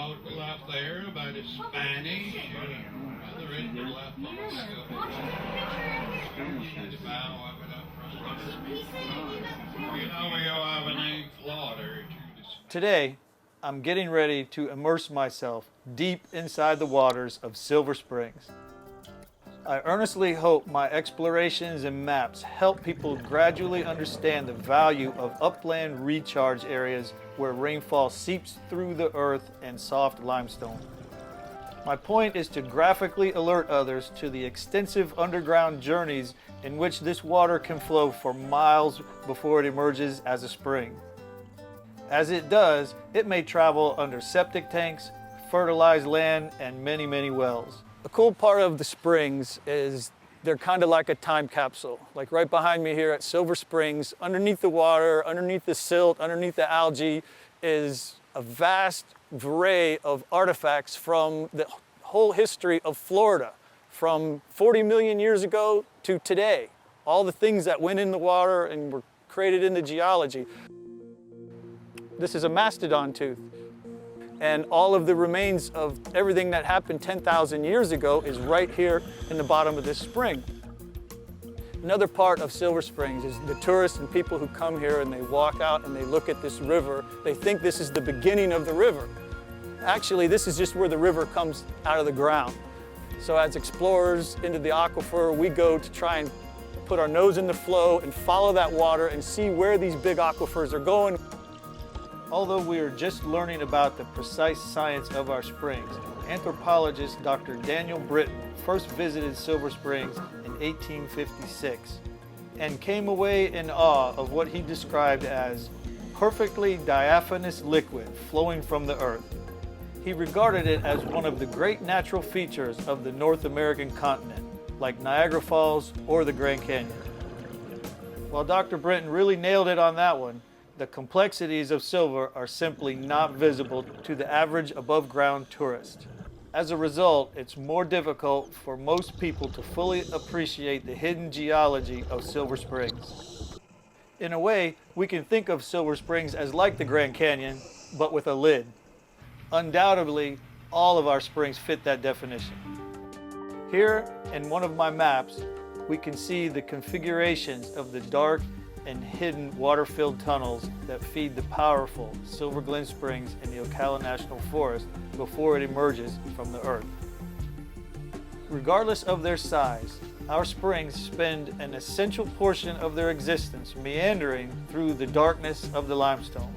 local out there about his Spanish. Other end of left on the bow of it up front. We all have a name Florida. Today, I'm getting ready to immerse myself deep inside the waters of Silver Springs. I earnestly hope my explorations and maps help people gradually understand the value of upland recharge areas where rainfall seeps through the earth and soft limestone. My point is to graphically alert others to the extensive underground journeys in which this water can flow for miles before it emerges as a spring. As it does, it may travel under septic tanks, fertilized land, and many, many wells. The cool part of the springs is they're kind of like a time capsule. Like right behind me here at Silver Springs, underneath the water, underneath the silt, underneath the algae is a vast array of artifacts from the whole history of Florida, from 40 million years ago to today. All the things that went in the water and were created in the geology. This is a mastodon tooth. And all of the remains of everything that happened 10,000 years ago is right here in the bottom of this spring. Another part of Silver Springs is the tourists and people who come here and they walk out and they look at this river. They think this is the beginning of the river. Actually, this is just where the river comes out of the ground. So as explorers into the aquifer, we go to try and put our nose in the flow and follow that water and see where these big aquifers are going. Although we are just learning about the precise science of our springs, anthropologist Dr. Daniel Britton first visited Silver Springs in 1856 and came away in awe of what he described as perfectly diaphanous liquid flowing from the earth. He regarded it as one of the great natural features of the North American continent, like Niagara Falls or the Grand Canyon. While Dr. Britton really nailed it on that one, the complexities of silver are simply not visible to the average above-ground tourist. As a result, it's more difficult for most people to fully appreciate the hidden geology of Silver Springs. In a way, we can think of Silver Springs as like the Grand Canyon, but with a lid. Undoubtedly, all of our springs fit that definition. Here, in one of my maps, we can see the configurations of the dark and hidden water-filled tunnels that feed the powerful Silver Glen Springs in the Ocala National Forest before it emerges from the earth. Regardless of their size, our springs spend an essential portion of their existence meandering through the darkness of the limestone.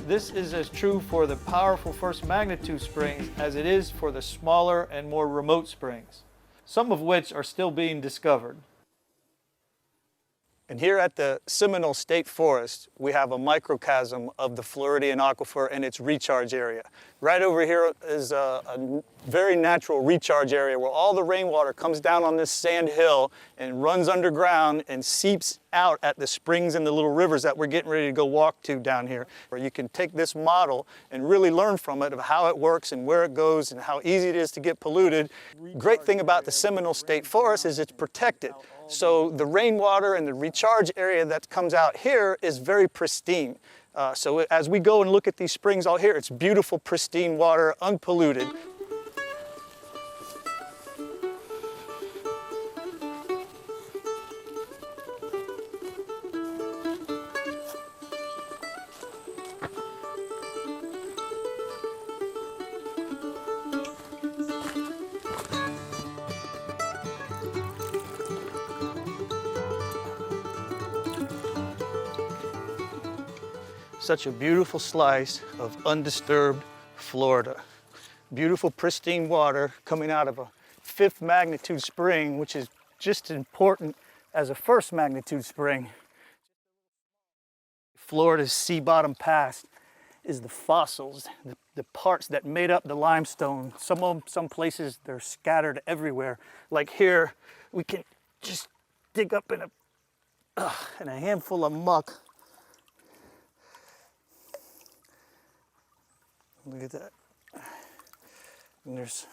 This is as true for the powerful first magnitude springs as it is for the smaller and more remote springs, some of which are still being discovered. And here at the Seminole State Forest, we have a microcosm of the Floridian Aquifer and its recharge area. Right over here is a very natural recharge area where all the rainwater comes down on this sand hill and runs underground and seeps out at the springs and the little rivers that we're getting ready to go walk to down here. Where you can take this model and really learn from it of how it works and where it goes and how easy it is to get polluted. Great thing about the Seminole State Forest is it's protected. So the rainwater and the recharge area that comes out here is very pristine. So as we go and look at these springs out here, it's beautiful, pristine water, unpolluted. Such a beautiful slice of undisturbed Florida. Beautiful, pristine water coming out of a 5th magnitude spring, which is just as important as a 1st magnitude spring. Florida's sea bottom past is the fossils, the parts that made up the limestone. Some places they're scattered everywhere. Like here, we can just dig up in a handful of muck. Look at that. And there's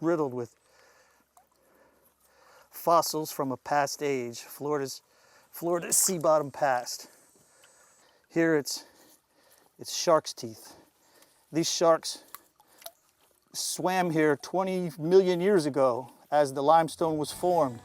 riddled with fossils from a past age, Florida's sea bottom past. Here it's shark's teeth. These sharks swam here 20 million years ago as the limestone was formed.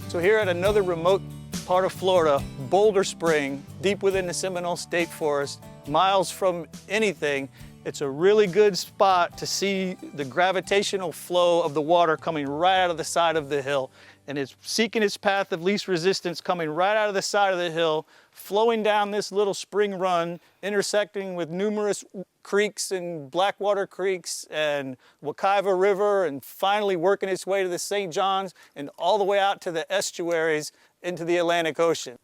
So here at another remote part of Florida, Boulder Spring, deep within the Seminole State Forest, miles from anything, it's a really good spot to see the gravitational flow of the water coming right out of the side of the hill. And it's seeking its path of least resistance, coming right out of the side of the hill, flowing down this little spring run, intersecting with numerous creeks and Blackwater creeks and Wekiva River, and finally working its way to the St. Johns and all the way out to the estuaries into the Atlantic Ocean.